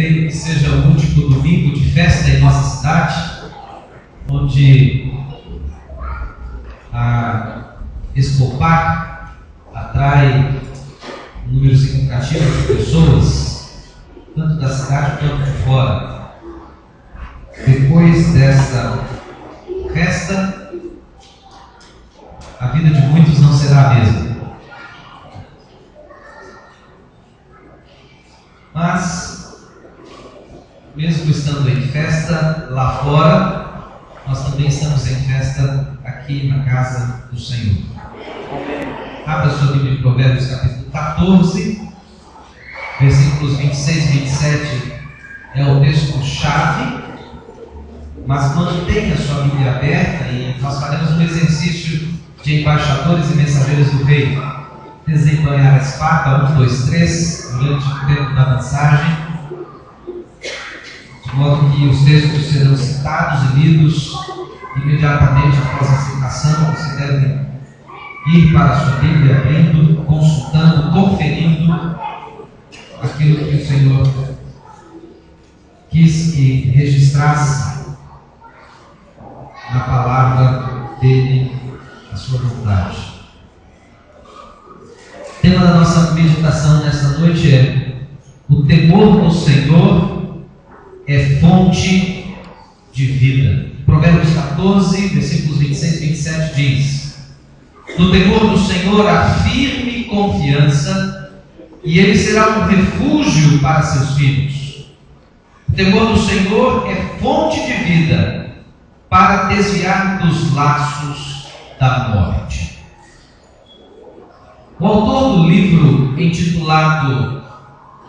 creio que seja o último domingo de festa em nossa cidade, onde a Expopar atrai um número significativo de pessoas, tanto da cidade quanto de fora. Depois dessa festa, a vida de muitos não será a mesma. Mas, mesmo estando em festa lá fora, nós também estamos em festa aqui na casa do Senhor. Abra sua Bíblia em Provérbios capítulo 14, versículos 26 e 27 é o texto-chave, mas mantenha sua Bíblia aberta e nós faremos um exercício de embaixadores e mensageiros do rei. Desembanhar a espada, 1, 2, 3, durante o tempo da mensagem, de modo que os textos serão citados e lidos imediatamente após a citação. Você deve ir para a sua Bíblia, abrindo, consultando, conferindo aquilo que o Senhor quis que registrasse na palavra dele, a sua vontade. O tema da nossa meditação nesta noite é: o temor do Senhor é fonte de vida. Provérbios 14, versículos 26 e 27 diz: no temor do Senhor há firme confiança, e ele será um refúgio para seus filhos. O temor do Senhor é fonte de vida, para desviar dos laços da morte. O autor do livro intitulado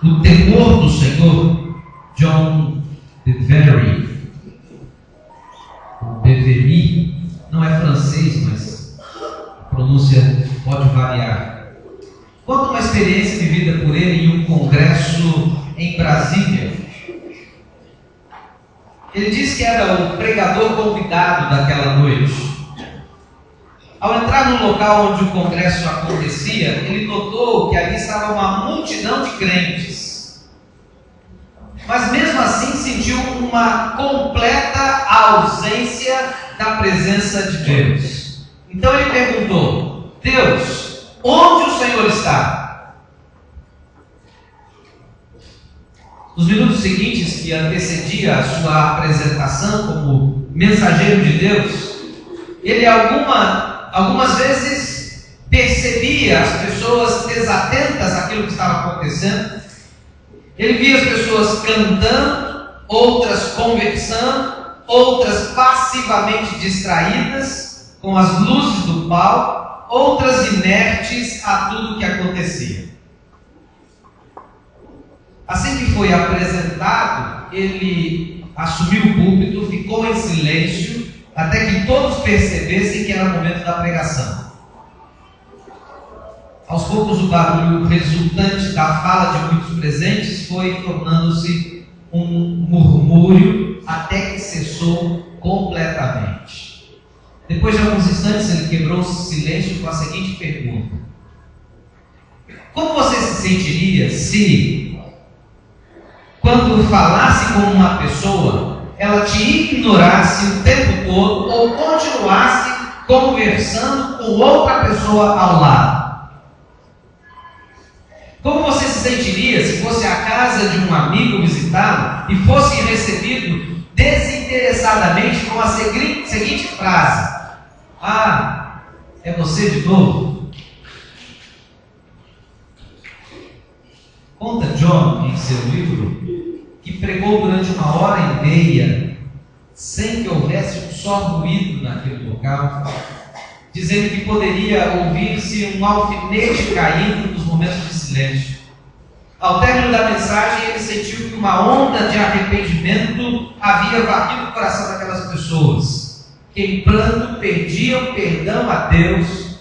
O Temor do Senhor, John Bevere, não é francês, mas a pronúncia pode variar, conta uma experiência vivida por ele em um congresso em Brasília. Ele diz que era o pregador convidado daquela noite. Ao entrar no local onde o congresso acontecia, ele notou que ali estava uma multidão de crentes. Mas mesmo assim sentiu uma completa ausência da presença de Deus. Então ele perguntou: Deus, onde o Senhor está? Nos minutos seguintes que antecedia a sua apresentação como mensageiro de Deus, ele algumas vezes percebia as pessoas desatentas àquilo que estava acontecendo. Ele via as pessoas cantando, outras conversando, outras passivamente distraídas com as luzes do palco, outras inertes a tudo que acontecia. Assim que foi apresentado, ele assumiu o púlpito, ficou em silêncio, até que todos percebessem que era o momento da pregação. Aos poucos, o barulho resultante da fala de muitos presentes foi tornando-se um murmúrio, até que cessou completamente. Depois de alguns instantes, ele quebrou o silêncio com a seguinte pergunta: como você se sentiria se, quando falasse com uma pessoa, ela te ignorasse o tempo todo ou continuasse conversando com outra pessoa ao lado? Como você se sentiria se fosse à casa de um amigo visitá-lo e fosse recebido desinteressadamente com a seguinte frase: ah, é você de novo? Conta John em seu livro que pregou durante 1h30 sem que houvesse um só ruído naquele local, dizendo que poderia ouvir-se um alfinete caindo nos momentos de silêncio. Ao término da mensagem, ele sentiu que uma onda de arrependimento havia varrido o coração daquelas pessoas, que em pranto pediam perdão a Deus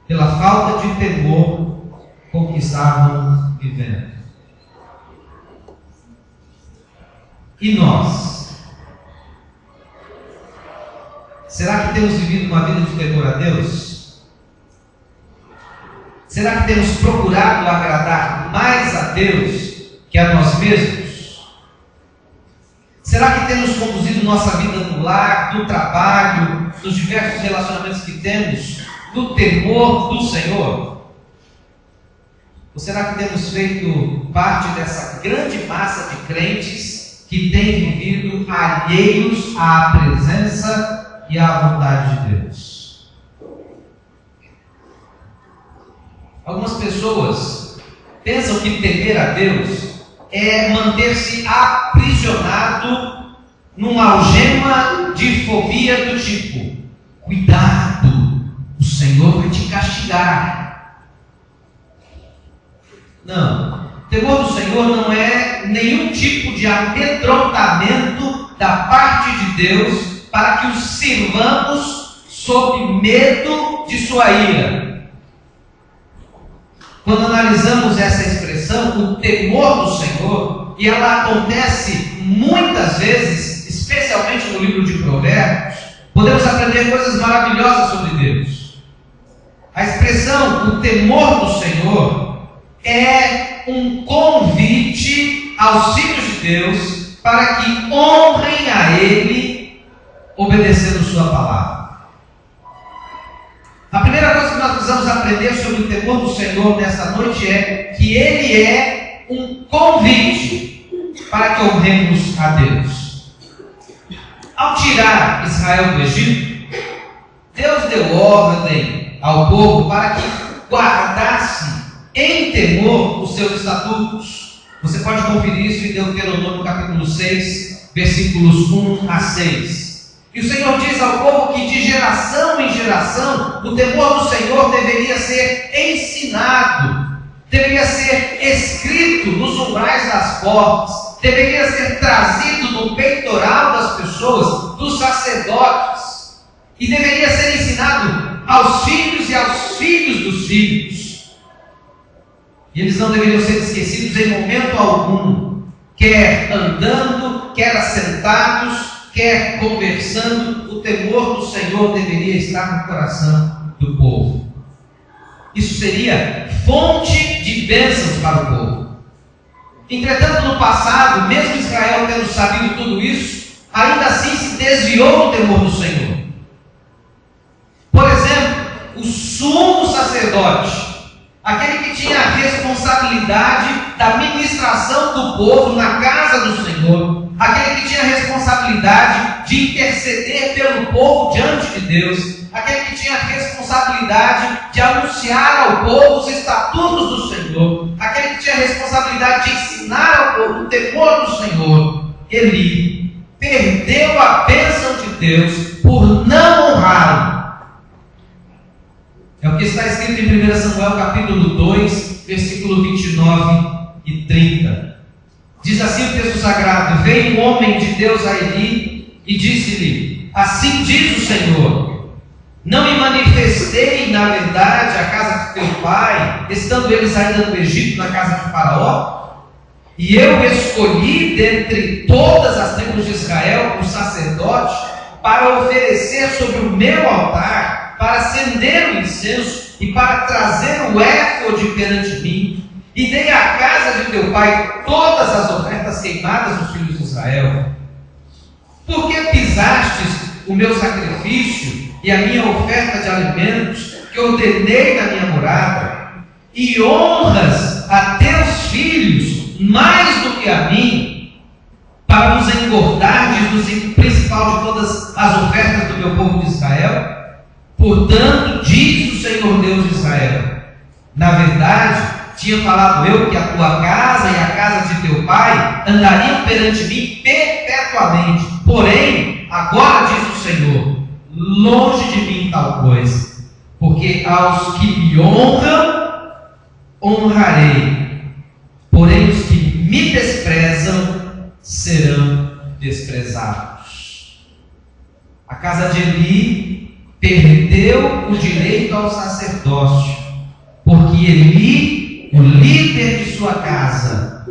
pela falta de temor com que estavam vivendo. E nós? Será que temos vivido uma vida de temor a Deus? Será que temos procurado agradar mais a Deus que a nós mesmos? Será que temos conduzido nossa vida no lar, no trabalho, nos diversos relacionamentos que temos, no temor do Senhor? Ou será que temos feito parte dessa grande massa de crentes que tem vivido alheios à presença e à vontade de Deus? Algumas pessoas pensam que temer a Deus é manter-se aprisionado numa algema de fobia do tipo: cuidado, o Senhor vai te castigar. Não, temor do Senhor não é nenhum tipo de amedrontamento da parte de Deus para que o sirvamos sob medo de sua ira. Quando analisamos essa expressão, o temor do Senhor, e ela acontece muitas vezes, especialmente no livro de Provérbios, podemos aprender coisas maravilhosas sobre Deus. A expressão, o temor do Senhor, é um convite aos filhos de Deus para que honrem a Ele, obedecendo sua palavra. A primeira coisa que nós precisamos aprender sobre o temor do Senhor nesta noite é que Ele é um convite para que honremos a Deus. Ao tirar Israel do Egito, Deus deu ordem ao povo para que guardasse em temor os seus estatutos. Você pode conferir isso em Deuteronômio capítulo 6, versículos 1 a 6. E o Senhor diz ao povo que de geração em geração o temor do Senhor deveria ser ensinado, deveria ser escrito nos umbrais das portas, deveria ser trazido no peitoral das pessoas, dos sacerdotes, e deveria ser ensinado aos filhos e aos filhos dos filhos. E eles não deveriam ser esquecidos em momento algum, quer andando, quer assentados, quer conversando. O temor do Senhor deveria estar no coração do povo. Isso seria fonte de bênçãos para o povo. Entretanto, no passado, mesmo Israel tendo sabido tudo isso, ainda assim se desviou do temor do Senhor. Por exemplo, o sumo sacerdote, aquele que tinha a responsabilidade da ministração do povo na casa do Senhor, aquele que tinha a responsabilidade de interceder pelo povo diante de Deus, aquele que tinha a responsabilidade de anunciar ao povo os estatutos do Senhor, aquele que tinha a responsabilidade de ensinar ao povo o temor do Senhor, ele perdeu a bênção de Deus por não honrá-lo. É o que está escrito em 1 Samuel capítulo 2, versículo 29 e 30. Diz assim o texto sagrado: veio um homem de Deus a Eli e disse-lhe: assim diz o Senhor, não me manifestei na verdade à casa de teu pai, estando eles ainda no Egito, na casa de Faraó? E eu escolhi dentre todas as tribos de Israel um sacerdote para oferecer sobre o meu altar, para acender o incenso e para trazer o éfode perante mim. E dei à casa de teu pai todas as ofertas queimadas dos filhos de Israel. Por que pisastes o meu sacrifício e a minha oferta de alimentos que ordenei na minha morada? E honras a teus filhos mais do que a mim, para nos engordardes do principal de todas as ofertas do meu povo de Israel? Portanto, diz o Senhor Deus de Israel: na verdade, tinha falado eu que a tua casa e a casa de teu pai andariam perante mim perpetuamente. Porém, agora diz o Senhor: longe de mim tal coisa, porque aos que me honram, honrarei, porém os que me desprezam serão desprezados. A casa de Eli perdeu o direito ao sacerdócio, porque Eli, o líder de sua casa,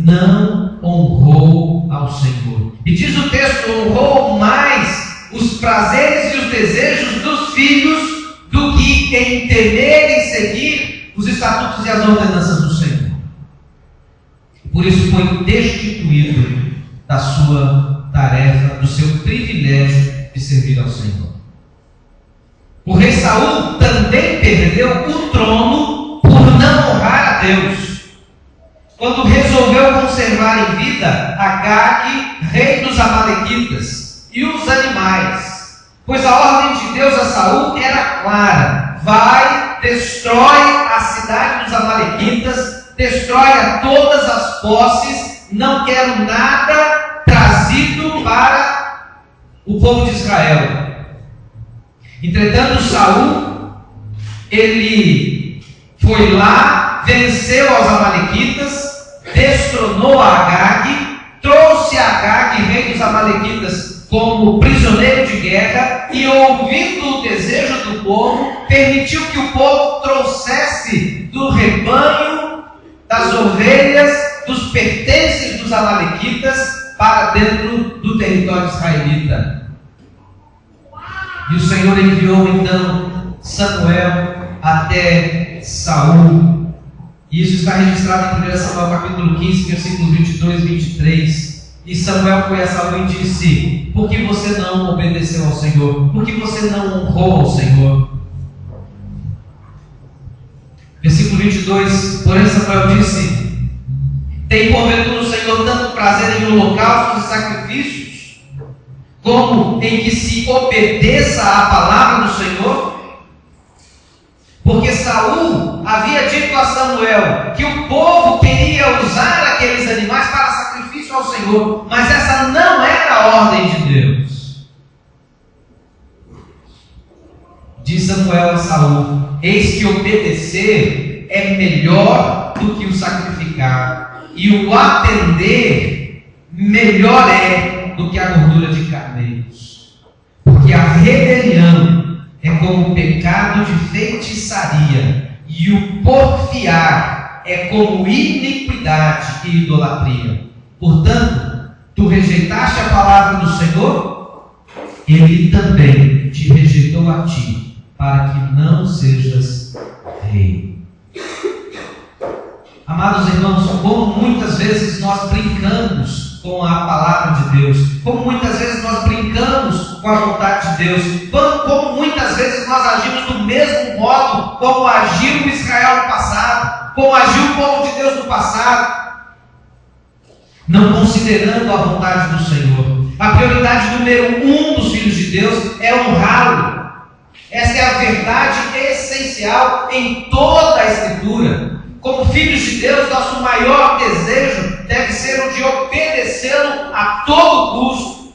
não honrou ao Senhor. E diz o texto: honrou mais os prazeres e os desejos dos filhos do que em temer e seguir os estatutos e as ordenanças do Senhor. Por isso foi destituído da sua tarefa, do seu privilégio de servir ao Senhor. O rei Saul também perdeu o trono por não honrar a Deus, quando resolveu conservar em vida Agag, rei dos Amalequitas, e os animais, pois a ordem de Deus a Saul era clara: vai, destrói a cidade dos Amalequitas, destrói a todas as posses, não quero nada trazido para o povo de Israel. Entretanto, Saul, ele foi lá, venceu aos Amalequitas, destronou a Agag, trouxe a Agag, rei dos Amalequitas, como prisioneiro de guerra, e ouvindo o desejo do povo, permitiu que o povo trouxesse do rebanho, das ovelhas, dos pertences dos Amalequitas para dentro do território israelita. E o Senhor enviou então Samuel até Saul. E isso está registrado em 1 Samuel capítulo 15, versículos 22 e 23. E Samuel foi a Saul e disse: por que você não obedeceu ao Senhor? Por que você não honrou ao Senhor? Versículo 22, porém Samuel disse: tem porventura o Senhor tanto prazer em holocaustos e sacrifícios, como em que se obedeça à palavra do Senhor? Porque Saul havia dito a Samuel que o povo queria usar aqueles animais para sacrifício ao Senhor, mas essa não era a ordem de Deus. Diz Samuel a Saul: eis que obedecer é melhor do que o sacrificar, e o atender melhor é do que a gordura de carneiros. Porque a rebelião é como o pecado de feitiçaria, e o porfiar é como iniquidade e idolatria. Portanto, tu rejeitaste a palavra do Senhor, ele também te rejeitou a ti, para que não sejas rei. Amados irmãos, como muitas vezes nós brincamos com a palavra de Deus, como muitas vezes nós brincamos com a vontade de Deus, como muitas vezes nós agimos do mesmo modo como agiu o Israel no passado, como agiu o povo de Deus no passado, não considerando a vontade do Senhor. A prioridade número 1 dos filhos de Deus é honrá-lo. Essa é a verdade essencial em toda a Escritura. Como filhos de Deus, nosso maior desejo deve ser o de obedecê-lo a todo custo.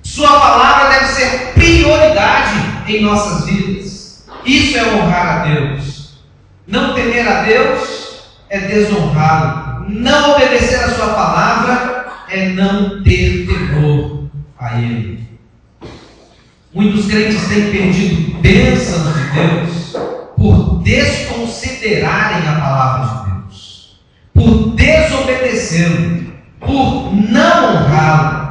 Sua palavra deve ser prioridade em nossas vidas. Isso é honrar a Deus. Não temer a Deus é desonrá-lo. Não obedecer a sua palavra é não ter temor a Ele. Muitos crentes têm perdido bênçãos de Deus por desconsiderarem a palavra de Deus, por desobedecê-lo, por não honrá-lo.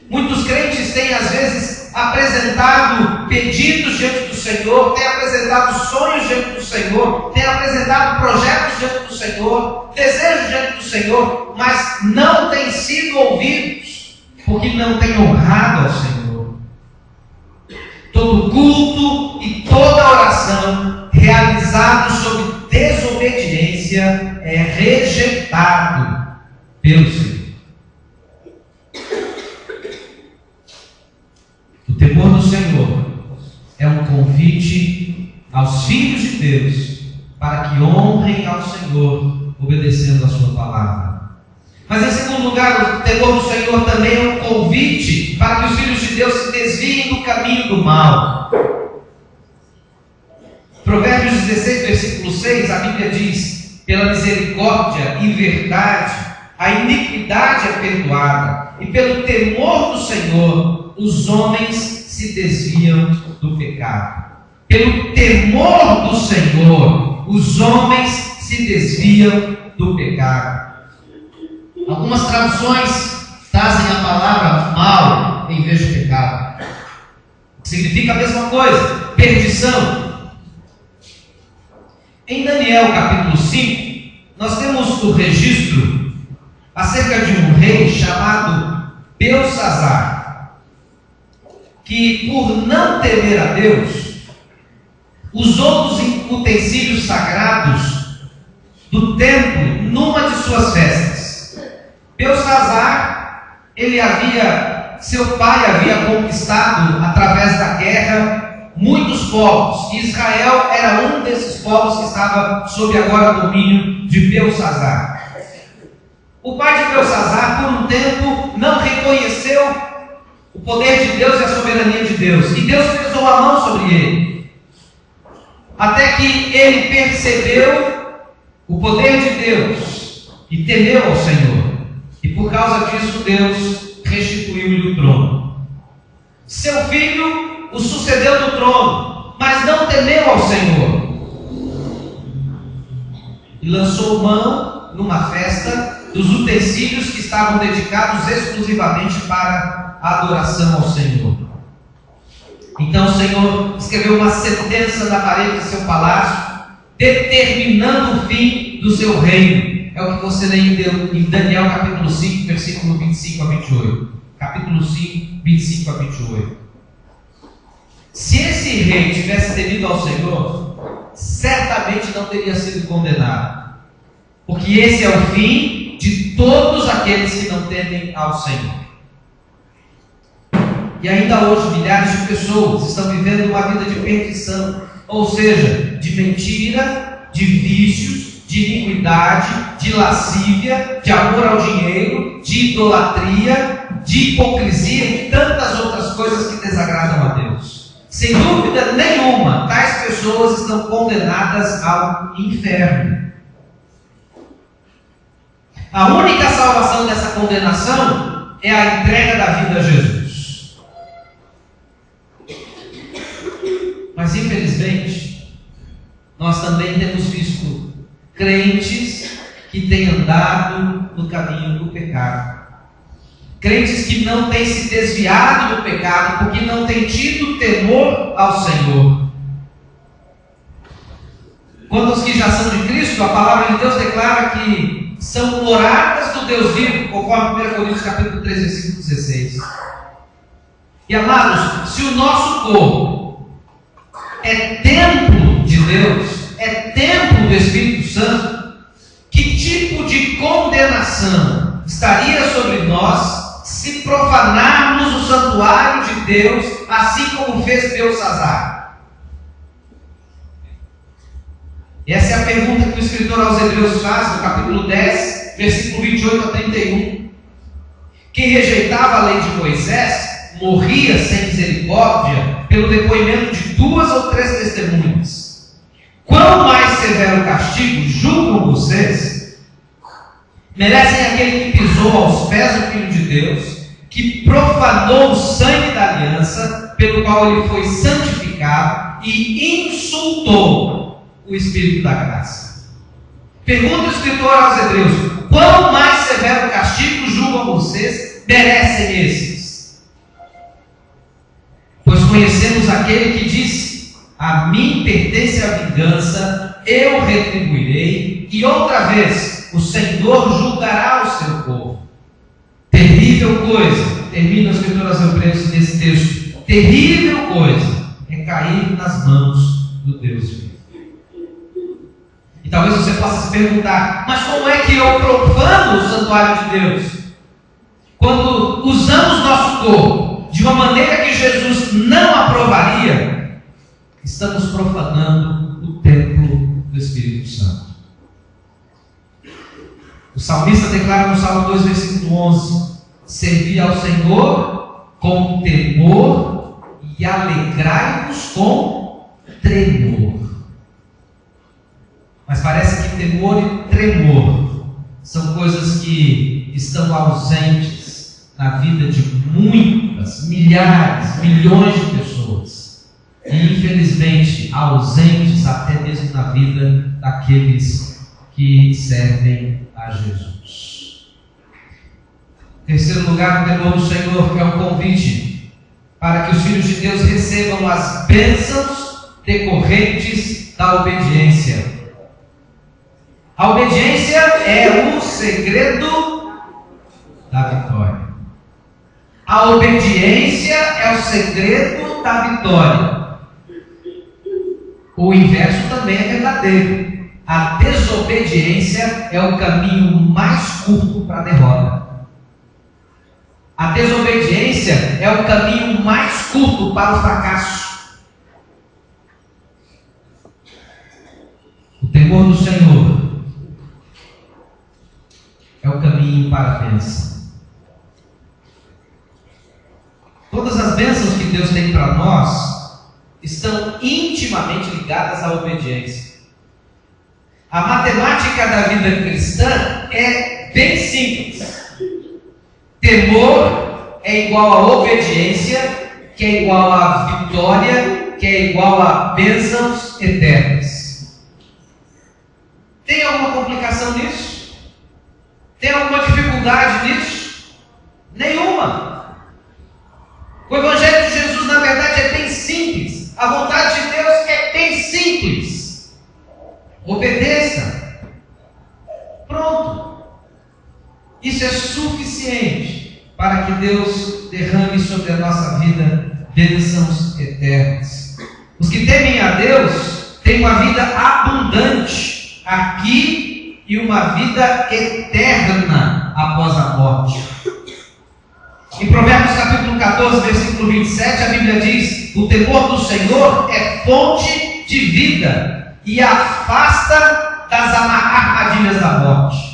Muitos crentes têm às vezes apresentado pedidos diante do Senhor, têm apresentado sonhos diante do Senhor, têm apresentado projetos diante do Senhor, desejos diante do Senhor, mas não têm sido ouvidos, porque não têm honrado ao Senhor. Todo culto e toda oração realizado sob desobediência é rejeitado pelo Senhor. O temor do Senhor é um convite aos filhos de Deus para que honrem ao Senhor, obedecendo a sua palavra. Mas em segundo lugar, o temor do Senhor também é um convite para que os filhos de Deus se desviem do caminho do mal. Provérbios 16, versículo 6, a Bíblia diz: pela misericórdia e verdade a iniquidade é perdoada, e pelo temor do Senhor os homens se desviam do pecado. Pelo temor do Senhor os homens se desviam do pecado. Algumas traduções trazem a palavra mal em vez de pecado. Significa a mesma coisa, perdição. Em Daniel capítulo 5, nós temos o registro acerca de um rei chamado Belsazar, que por não temer a Deus, usou dos utensílios sagrados do templo numa de suas festas. Belsazar, seu pai havia conquistado através da guerra muitos povos, e Israel era um desses povos que estava sob agora o domínio de Belsazar. O pai de Belsazar, por um tempo, não reconheceu o poder de Deus e a soberania de Deus, e Deus pesou a mão sobre ele, até que ele percebeu o poder de Deus e temeu ao Senhor, e por causa disso Deus restituiu-lhe o trono. Seu filho o sucedeu no trono, mas não temeu ao Senhor, e lançou mão numa festa dos utensílios que estavam dedicados exclusivamente para a adoração ao Senhor. Então o Senhor escreveu uma sentença na parede de seu palácio, determinando o fim do seu reino. É o que você lê em Daniel capítulo 5, versículo 25 a 28. Capítulo 5, 25 a 28. Se esse rei tivesse temido ao Senhor, certamente não teria sido condenado, porque esse é o fim de todos aqueles que não temem ao Senhor. E ainda hoje milhares de pessoas estão vivendo uma vida de perdição, ou seja, de mentira, de vícios, de iniquidade, de lascívia, de amor ao dinheiro, de idolatria, de hipocrisia e tantas outras coisas que desagradam a Deus. Sem dúvida nenhuma, tais pessoas estão condenadas ao inferno. A única salvação dessa condenação é a entrega da vida a Jesus. Mas infelizmente, nós também temos visto crentes que têm andado no caminho do pecado. Crentes que não têm se desviado do pecado porque não têm tido temor ao Senhor. Quanto aos que já são de Cristo, a palavra de Deus declara que são moradas do Deus vivo, conforme 1 Coríntios capítulo 3, versículo 16. E amados, se o nosso corpo é templo de Deus, é templo do Espírito Santo, que tipo de condenação estaria sobre nós se profanarmos o santuário de Deus, assim como fez Belsazar? Essa é a pergunta que o escritor aos Hebreus faz no capítulo 10, versículo 28 a 31. Quem rejeitava a lei de Moisés morria sem misericórdia pelo depoimento de 2 ou 3 testemunhas. Quão mais severo castigo julgam vocês? Merecem aquele que pisou aos pés do Filho de Deus, que profanou o sangue da aliança, pelo qual ele foi santificado, e insultou o Espírito da graça. Pergunta o escritor aos Hebreus: quão mais severo castigo julgam vocês? Merecem esses? Pois conhecemos aquele que disse: a mim pertence a vingança, eu retribuirei, e outra vez o Senhor julgará o seu povo. Terrível coisa, termina o escritor aos Hebreus nesse texto, terrível coisa é cair nas mãos do Deus vivo. E talvez você possa se perguntar: mas como é que eu profano o santuário de Deus? Quando usamos nosso corpo de uma maneira que Jesus não aprovaria, estamos profanando o templo do Espírito Santo. O salmista declara no Salmo 2, versículo 11: servi ao Senhor com temor e alegrai-vos com tremor. Mas parece que temor e tremor são coisas que estão ausentes na vida de muitas, milhares, milhões de pessoas. E infelizmente ausentes até mesmo na vida daqueles que servem a Jesus. Em terceiro lugar, o temor do Senhor é um convite para que os filhos de Deus recebam as bênçãos decorrentes da obediência. A obediência é o segredo da vitória. A obediência é o segredo da vitória. O inverso também é verdadeiro. A desobediência é o caminho mais curto para a derrota. A desobediência é o caminho mais curto para o fracasso. O temor do Senhor é o caminho para a bênção. Todas as bênçãos que Deus tem para nós estão intimamente ligadas à obediência. A matemática da vida cristã é bem simples. Temor é igual a obediência, que é igual a vitória, que é igual a bênçãos eternas. Tem alguma complicação nisso? Tem alguma dificuldade nisso? Nenhuma. O Evangelho de Jesus, na verdade, é bem simples. A vontade de Deus é bem simples. Obedeça. Pronto. Isso é suficiente para que Deus derrame sobre a nossa vida bênçãos eternas. Os que temem a Deus têm uma vida abundante aqui e uma vida eterna após a morte. Em Provérbios capítulo 14, versículo 27, a Bíblia diz: o temor do Senhor é fonte de vida e afasta das armadilhas da morte.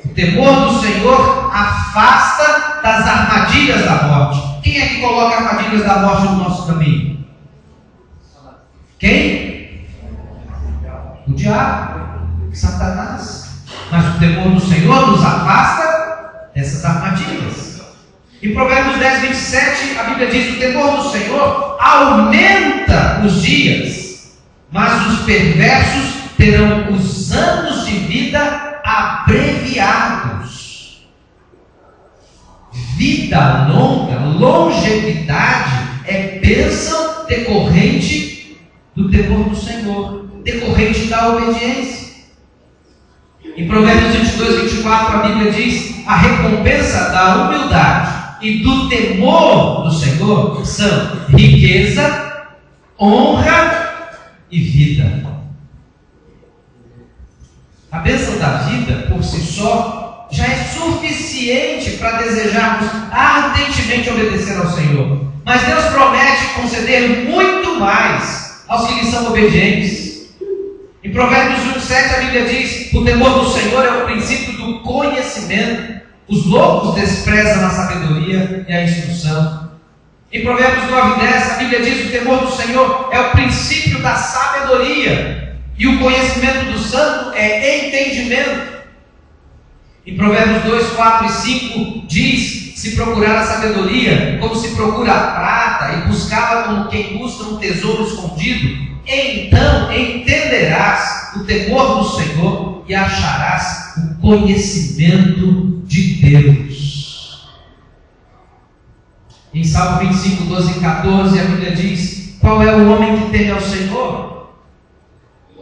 O temor do Senhor afasta das armadilhas da morte. Quem é que coloca armadilhas da morte no nosso caminho? Quem? O diabo, Satanás. Mas o temor do Senhor nos afasta dessas armadilhas. Em Provérbios 10, 27, a Bíblia diz: o temor do Senhor aumenta os dias, mas os perversos terão os anos de vida abreviados. Vida longa, longevidade, é bênção decorrente do temor do Senhor, decorrente da obediência. Em Provérbios 22, 24, a Bíblia diz: a recompensa da humildade e do temor do Senhor são riqueza, honra e vida. A bênção da vida, por si só, já é suficiente para desejarmos ardentemente obedecer ao Senhor. Mas Deus promete conceder muito mais aos que lhe são obedientes. Em Provérbios 1,7 a Bíblia diz: o temor do Senhor é o princípio do conhecimento. Os loucos desprezam a sabedoria e a instrução. Em Provérbios 9:10 a Bíblia diz: o temor do Senhor é o princípio da sabedoria, e o conhecimento do santo é entendimento. Em Provérbios 2, 4 e 5 diz: se procurar a sabedoria como se procura a prata, e buscá-la como quem busca um tesouro escondido, então entenderás o temor do Senhor e acharás o conhecimento de Deus. Em Salmo 25, 12 e 14 a Bíblia diz: qual é o homem que teme ao Senhor?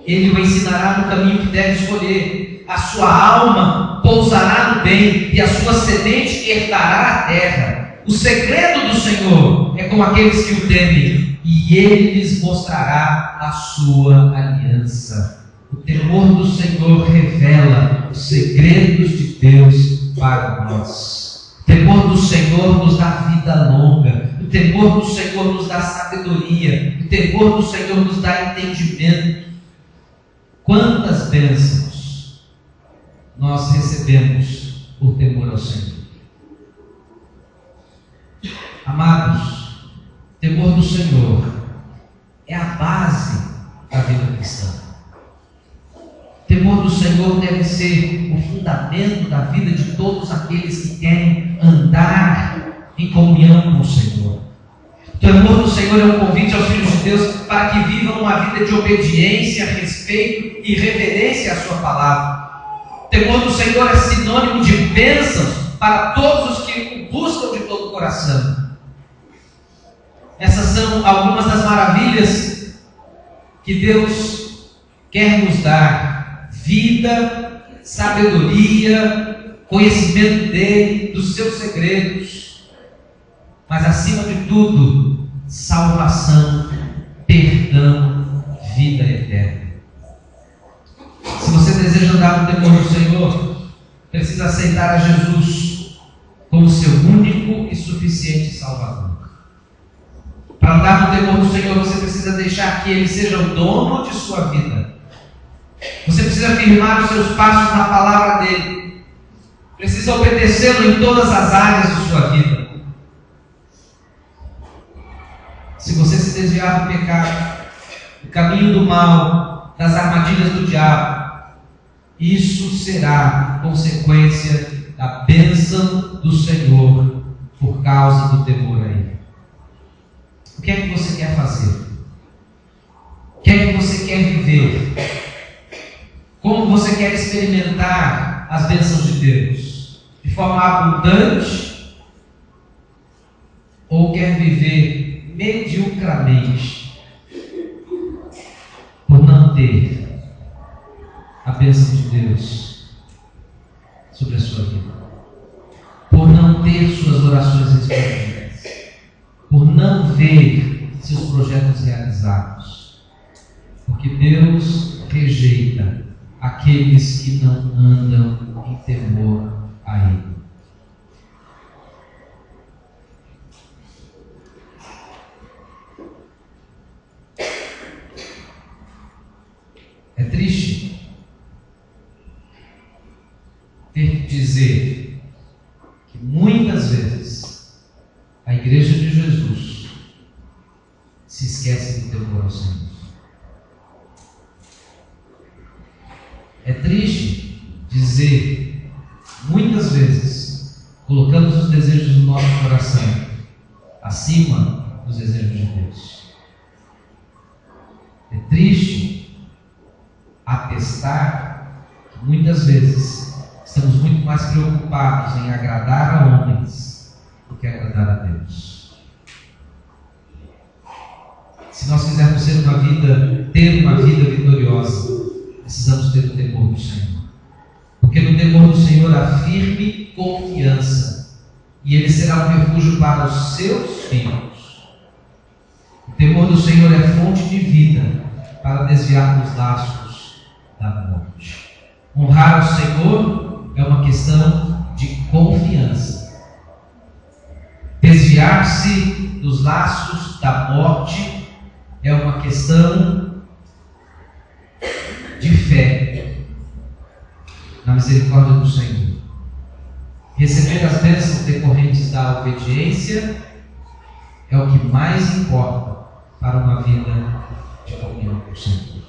Ele o ensinará no caminho que deve escolher. A sua alma pousará no bem, e a sua semente herdará a terra. O segredo do Senhor é com aqueles que o temem, e Ele lhes mostrará a sua aliança. O temor do Senhor revela os segredos de Deus para nós. O temor do Senhor nos dá vida longa. O temor do Senhor nos dá sabedoria. O temor do Senhor nos dá entendimento. Quantas bênçãos nós recebemos por temor ao Senhor. Amados, o temor do Senhor é a base da vida cristã. O temor do Senhor deve ser o fundamento da vida de todos aqueles que querem andar em comunhão com o Senhor. O temor do Senhor é um convite aos filhos de Deus para que vivam uma vida de obediência, respeito e reverência à sua palavra. O temor do Senhor é sinônimo de bênçãos para todos os que o buscam de todo o coração. Essas são algumas das maravilhas que Deus quer nos dar: vida, sabedoria, conhecimento dele, dos seus segredos, mas acima de tudo, salvação, perdão, vida eterna. Se você deseja andar no temor do Senhor, precisa aceitar a Jesus como seu único e suficiente Salvador. Para andar no temor do Senhor, você precisa deixar que Ele seja o dono de sua vida. Você precisa firmar os seus passos na palavra dEle. Precisa obedecê-lo em todas as áreas de sua vida. Se você se desviar do pecado, do caminho do mal, das armadilhas do diabo, isso será consequência da bênção do Senhor por causa do temor a Ele. O que é que você quer fazer? O que é que você quer viver? Como você quer experimentar as bênçãos de Deus? De forma abundante? Ou quer viver mediocramente por não ter a bênção de Deus sobre a sua vida? Por não ter suas orações respondidas? Por não ver seus projetos realizados? Porque Deus rejeita aqueles que não andam em temor a Ele. É triste ter que dizer que muitas vezes a Igreja de Jesus se esquece do temor ao Senhor. É triste dizer, muitas vezes, colocamos os desejos do nosso coração acima dos desejos de Deus. É triste atestar que muitas vezes estamos muito mais preocupados em agradar a homens do que agradar a Deus. Se nós quisermos ter uma vida vitoriosa, precisamos ter o temor do Senhor. Porque no temor do Senhor há firme confiança, e Ele será um refúgio para os seus filhos. O temor do Senhor é fonte de vida para desviar dos laços da morte. Honrar o Senhor é uma questão de confiança. Desviar-se dos laços da morte é uma questão de fé na misericórdia do Senhor. Receber as bênçãos decorrentes da obediência é o que mais importa para uma vida de comunhão com o Senhor.